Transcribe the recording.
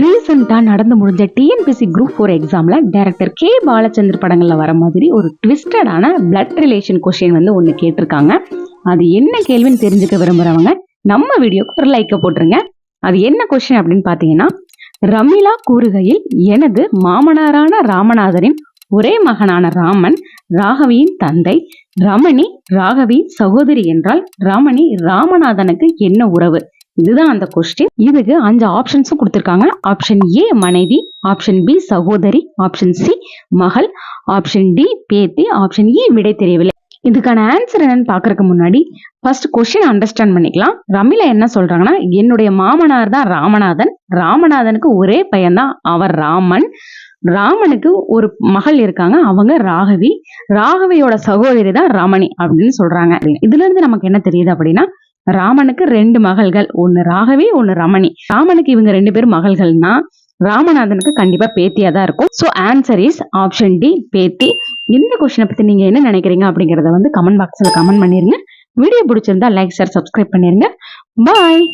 ரீசெண்டா நடந்து முடிஞ்ச டிஎன்பிஎஸ்சி குரூப் 4 எக்ஸாம்ல டைரக்டர் கே பாலச்சந்தர் படங்கள்ல வர மாதிரி ஒரு ட்விஸ்டடான பிளட் ரிலேஷன் கொஸ்டின் வந்து ஒண்ணு கேட்டிருக்காங்க. அது என்ன கேள்வின்னு தெரிஞ்சுக்க விரும்புறவங்க நம்ம வீடியோக்கு ஒரு லைக்க போட்டுருங்க. அது என்ன கொஸ்டின் அப்படின்னு பாத்தீங்கன்னா, ரமிளா கூறுகையில் எனது மாமனாரான ராமநாதனின் ஒரே மகனான ராமன் ராகவியின் தந்தை, ரமணி ராகவியின் சகோதரி என்றால் ரமணி ராமநாதனுக்கு என்ன உறவு? இதுதான் அந்த கொஸ்டின். இதுக்கு 5 ஆப்ஷன்ஸும் கொடுத்திருக்காங்க. ஆப்ஷன் ஏ மனைவி, ஆப்ஷன் பி சகோதரி, ஆப்ஷன் சி மகள், ஆப்ஷன் டி பேத்தி, ஆப்ஷன் இ விடை தெரியவில்லை. இதுக்கான ஆன்சர் என்னன்னு பாக்குறதுக்கு முன்னாடி ஃபர்ஸ்ட் கொஸ்டின் அண்டர்ஸ்டாண்ட் பண்ணிக்கலாம். ரமிளா என்ன சொல்றாங்கன்னா, என்னுடைய மாமனார் தான் ராமநாதன், ராமநாதனுக்கு ஒரே பையன் தான் அவர் ராமன், ராமனுக்கு ஒரு மகள் இருக்காங்க, அவங்க ராகவி, ராகவியோட சகோதரி தான் ரமணி அப்படின்னு சொல்றாங்க. இதுல இருந்து நமக்கு என்ன தெரியுது அப்படின்னா, ராமனுக்கு 2 மகள்கள், ஒன்னு ராகவி ஒன்னு ரமணி. ராமனுக்கு இவங்க 2 பேரும் மகள்கள்னா ராமநாதனுக்கு கண்டிப்பா பேத்தியா தான் இருக்கும். So answer is option D பேத்தி. இந்த கொஸ்டினை பத்தி நீங்க என்ன நினைக்கிறீங்க அப்படிங்கறத வந்து கமெண்ட் பாக்ஸ்ல கமெண்ட் பண்ணிருங்க. வீடியோ பிடிச்சிருந்தா லைக் ஷேர் சப்ஸ்கிரைப் பண்ணிருங்க. பாய்.